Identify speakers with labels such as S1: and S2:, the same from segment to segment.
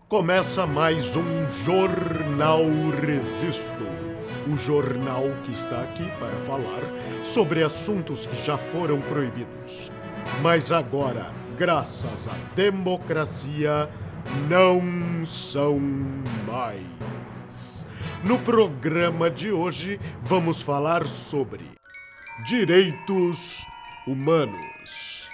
S1: Começa mais um Jornal Resisto. O jornal que está aqui para falar sobre assuntos que já foram proibidos. Mas agora, graças à democracia, não são mais. No programa de hoje, vamos falar sobre direitos humanos.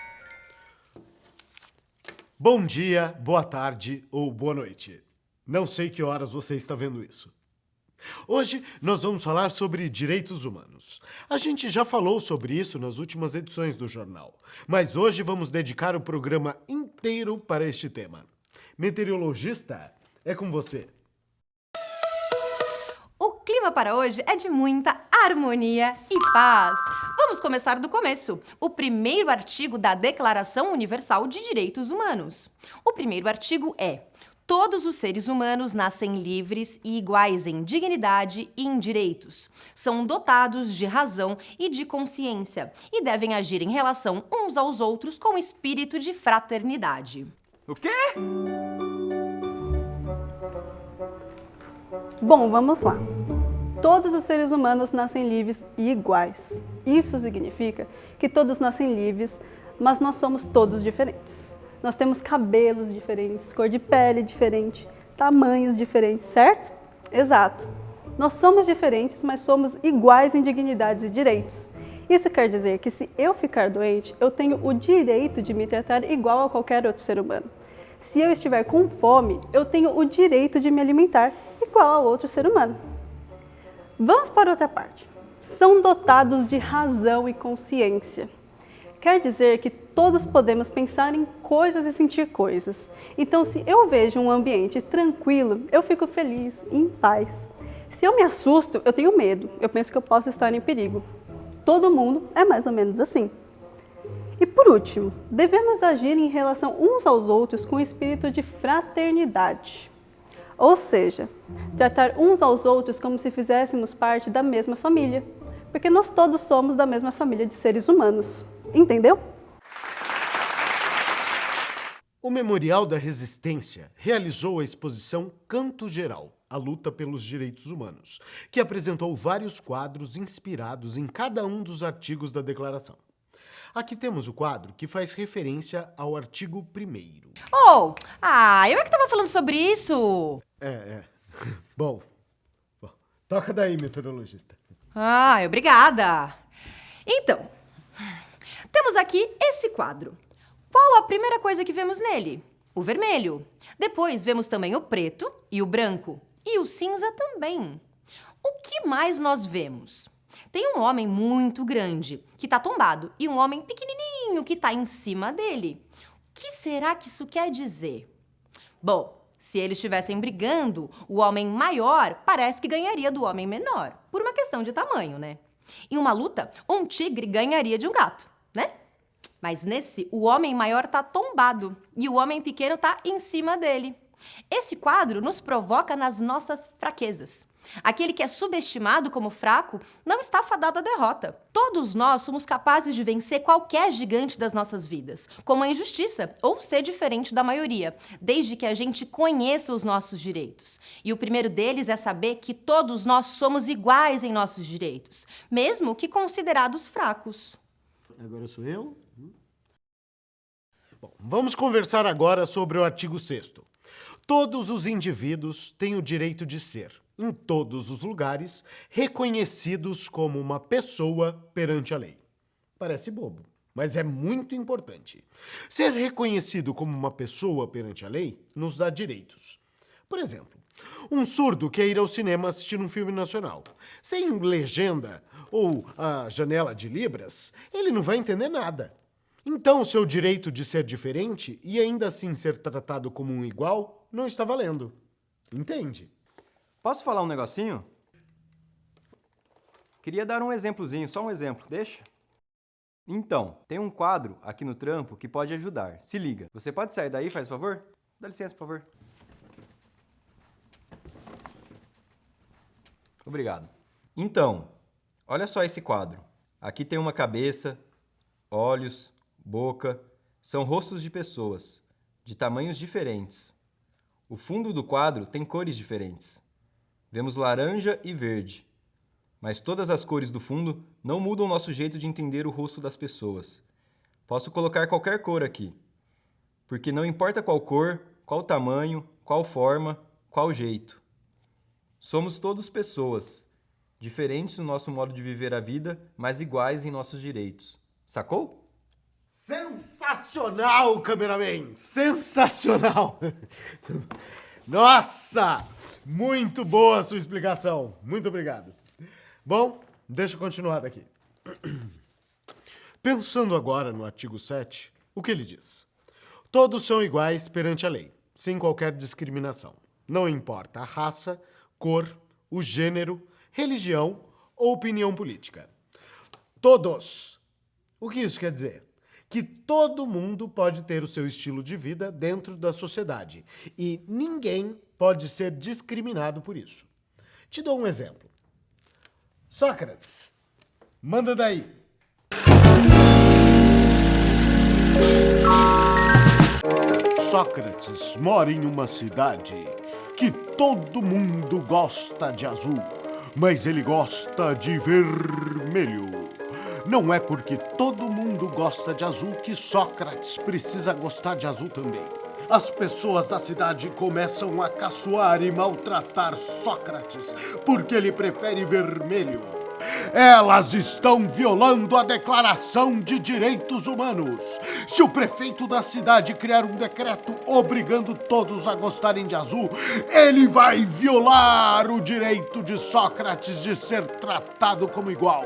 S1: Bom dia, boa tarde ou boa noite. Não sei que horas você está vendo isso. Hoje nós vamos falar sobre direitos humanos. A gente já falou sobre isso nas últimas edições do jornal, mas hoje vamos dedicar o programa inteiro para este tema. Meteorologista, é com você.
S2: O clima para hoje é de muita harmonia e paz. Vamos começar do começo. O primeiro artigo da Declaração Universal de Direitos Humanos. O primeiro artigo é: todos os seres humanos nascem livres e iguais em dignidade e em direitos. São dotados de razão e de consciência e devem agir em relação uns aos outros com espírito de fraternidade.
S3: O quê?
S4: Bom, vamos lá. Todos os seres humanos nascem livres e iguais. Isso significa que todos nascem livres, mas nós somos todos diferentes. Nós temos cabelos diferentes, cor de pele diferente, tamanhos diferentes, certo? Exato. Nós somos diferentes, mas somos iguais em dignidades e direitos. Isso quer dizer que se eu ficar doente, eu tenho o direito de me tratar igual a qualquer outro ser humano. Se eu estiver com fome, eu tenho o direito de me alimentar igual a outro ser humano. Vamos para outra parte. São dotados de razão e consciência. Quer dizer que todos podemos pensar em coisas e sentir coisas. Então, se eu vejo um ambiente tranquilo, eu fico feliz, em paz. Se eu me assusto, eu tenho medo. Eu penso que eu posso estar em perigo. Todo mundo é mais ou menos assim. E por último, devemos agir em relação uns aos outros com espírito de fraternidade. Ou seja, tratar uns aos outros como se fizéssemos parte da mesma família, porque nós todos somos da mesma família de seres humanos. Entendeu?
S1: O Memorial da Resistência realizou a exposição Canto Geral, a luta pelos direitos humanos, que apresentou vários quadros inspirados em cada um dos artigos da declaração. Aqui temos o quadro que faz referência ao artigo 1º.
S2: Eu é que tava falando sobre isso!
S1: Bom, toca daí, meteorologista.
S2: Obrigada! Então, temos aqui esse quadro. Qual a primeira coisa que vemos nele? O vermelho. Depois vemos também o preto e o branco. E o cinza também. O que mais nós vemos? Tem um homem muito grande, que está tombado, e um homem pequenininho, que está em cima dele. O que será que isso quer dizer? Bom, se eles estivessem brigando, o homem maior parece que ganharia do homem menor, por uma questão de tamanho, né? Em uma luta, um tigre ganharia de um gato, né? Mas nesse, o homem maior está tombado e o homem pequeno está em cima dele. Esse quadro nos provoca nas nossas fraquezas. Aquele que é subestimado como fraco não está fadado à derrota. Todos nós somos capazes de vencer qualquer gigante das nossas vidas, como a injustiça ou ser diferente da maioria, desde que a gente conheça os nossos direitos. E o primeiro deles é saber que todos nós somos iguais em nossos direitos, mesmo que considerados fracos.
S1: Agora sou eu? Bom, vamos conversar agora sobre o artigo 6º. Todos os indivíduos têm o direito de ser, em todos os lugares, reconhecidos como uma pessoa perante a lei. Parece bobo, mas é muito importante. Ser reconhecido como uma pessoa perante a lei nos dá direitos. Por exemplo, um surdo quer ir ao cinema assistir um filme nacional. Sem legenda ou a janela de libras, ele não vai entender nada. Então, seu direito de ser diferente e ainda assim ser tratado como um igual não está valendo. Entende?
S3: Posso falar um negocinho? Queria dar um exemplozinho, só um exemplo, deixa? Então, tem um quadro aqui no trampo que pode ajudar. Se liga. Você pode sair daí, faz favor? Dá licença, por favor. Obrigado. Então, Olha só esse quadro. Aqui tem uma cabeça, olhos, boca. São rostos de pessoas, de tamanhos diferentes. O fundo do quadro tem cores diferentes. Vemos laranja e verde. Mas todas as cores do fundo não mudam nosso jeito de entender o rosto das pessoas. Posso colocar qualquer cor aqui, porque não importa qual cor, qual tamanho, qual forma, qual jeito. Somos todos pessoas, diferentes no nosso modo de viver a vida, mas iguais em nossos direitos. Sacou?
S1: Sensacional, cameraman! Sensacional! Nossa! Muito boa a sua explicação. Muito obrigado. Bom, deixa eu continuar daqui. Pensando agora no artigo 7, o que ele diz? Todos são iguais perante a lei, sem qualquer discriminação. Não importa a raça, cor, o gênero, religião ou opinião política. Todos. O que isso quer dizer? Que todo mundo pode ter o seu estilo de vida dentro da sociedade e ninguém pode ser discriminado por isso. Te dou um exemplo. Sócrates, manda daí. Sócrates mora em uma cidade que todo mundo gosta de azul, mas ele gosta de vermelho. Não é porque todo mundo gosta de azul que Sócrates precisa gostar de azul também. As pessoas da cidade começam a caçoar e maltratar Sócrates porque ele prefere vermelho. Elas estão violando a Declaração de Direitos Humanos. Se o prefeito da cidade criar um decreto obrigando todos a gostarem de azul, ele vai violar o direito de Sócrates de ser tratado como igual.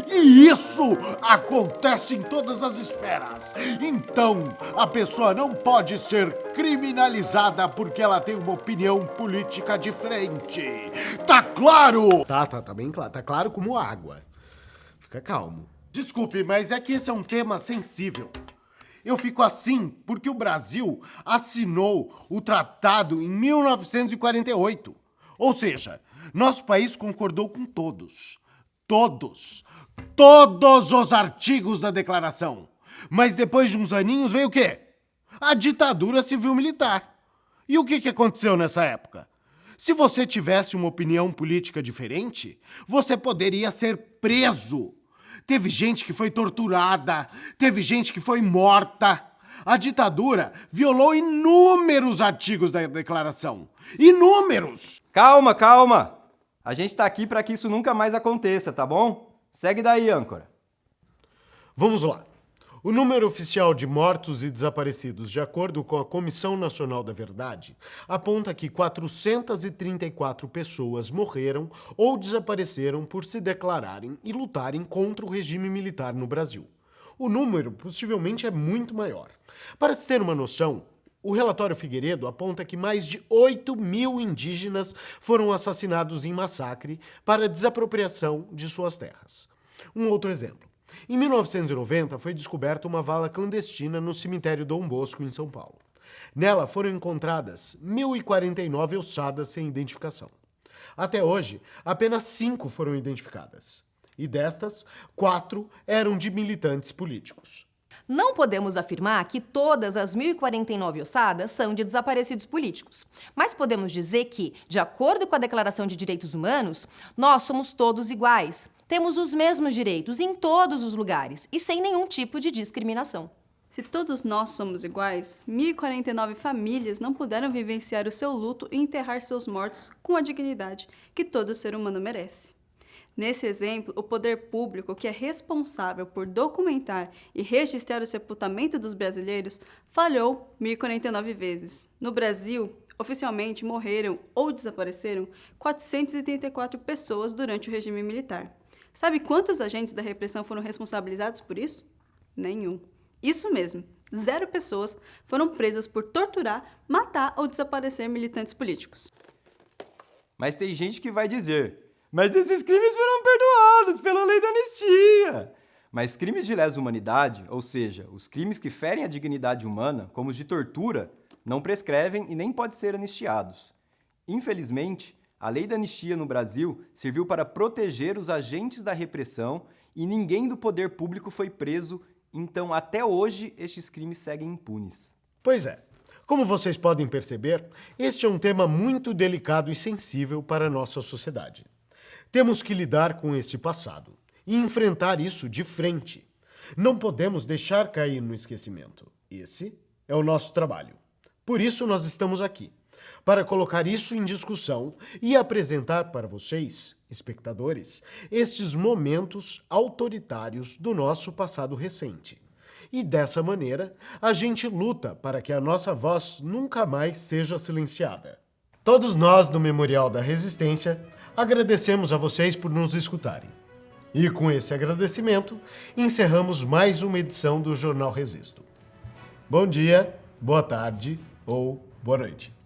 S1: E isso acontece em todas as esferas. Então, a pessoa não pode ser criminalizada porque ela tem uma opinião política diferente. Tá claro? Tá bem claro. Tá claro como água. Fica calmo. Desculpe, mas é que esse é um tema sensível. Eu fico assim porque o Brasil assinou o tratado em 1948. Ou seja, nosso país concordou com todos os artigos da declaração. Mas depois de uns aninhos veio o quê? A ditadura civil-militar. E o que aconteceu nessa época? Se você tivesse uma opinião política diferente, você poderia ser preso. Teve gente que foi torturada, teve gente que foi morta. A ditadura violou inúmeros artigos da declaração. Inúmeros!
S3: Calma! A gente está aqui para que isso nunca mais aconteça, tá bom? Segue daí, âncora.
S1: Vamos lá. O número oficial de mortos e desaparecidos, de acordo com a Comissão Nacional da Verdade, aponta que 434 pessoas morreram ou desapareceram por se declararem e lutarem contra o regime militar no Brasil. O número possivelmente é muito maior. Para se ter uma noção, o relatório Figueiredo aponta que mais de 8.000 indígenas foram assassinados em massacre para desapropriação de suas terras. Um outro exemplo. Em 1990, foi descoberta uma vala clandestina no cemitério Dom Bosco, em São Paulo. Nela foram encontradas 1.049 ossadas sem identificação. Até hoje, apenas 5 foram identificadas. E destas, 4 eram de militantes políticos.
S2: Não podemos afirmar que todas as 1.049 ossadas são de desaparecidos políticos, mas podemos dizer que, de acordo com a Declaração de Direitos Humanos, nós somos todos iguais. Temos os mesmos direitos em todos os lugares e sem nenhum tipo de discriminação.
S4: Se todos nós somos iguais, 1.049 famílias não puderam vivenciar o seu luto e enterrar seus mortos com a dignidade que todo ser humano merece. Nesse exemplo, o poder público, que é responsável por documentar e registrar o sepultamento dos brasileiros, falhou 1.049 vezes. No Brasil, oficialmente morreram ou desapareceram 434 pessoas durante o regime militar. Sabe quantos agentes da repressão foram responsabilizados por isso? Nenhum. Isso mesmo, 0 pessoas foram presas por torturar, matar ou desaparecer militantes políticos.
S3: Mas tem gente que vai dizer: mas esses crimes foram perdoados pela lei da anistia. Mas crimes de lesa humanidade, ou seja, os crimes que ferem a dignidade humana, como os de tortura, não prescrevem e nem podem ser anistiados. Infelizmente, A lei da anistia no Brasil serviu para proteger os agentes da repressão e ninguém do poder público foi preso, então até hoje estes crimes seguem impunes.
S1: Pois é. Como vocês podem perceber, este é um tema muito delicado e sensível para a nossa sociedade. Temos que lidar com este passado e enfrentar isso de frente. Não podemos deixar cair no esquecimento. Esse é o nosso trabalho. Por isso nós estamos aqui, para colocar isso em discussão e apresentar para vocês, espectadores, estes momentos autoritários do nosso passado recente. E dessa maneira, a gente luta para que a nossa voz nunca mais seja silenciada. Todos nós do Memorial da Resistência agradecemos a vocês por nos escutarem. E com esse agradecimento, encerramos mais uma edição do Jornal Resisto. Bom dia, boa tarde ou boa noite.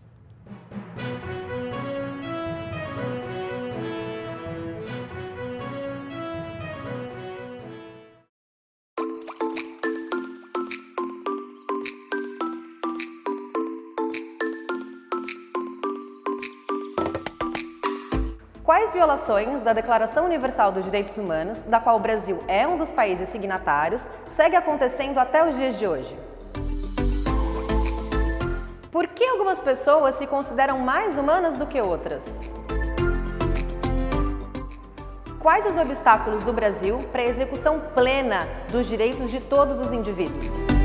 S2: Quais violações da Declaração Universal dos Direitos Humanos, da qual o Brasil é um dos países signatários, segue acontecendo até os dias de hoje? Por que algumas pessoas se consideram mais humanas do que outras? Quais os obstáculos do Brasil para a execução plena dos direitos de todos os indivíduos?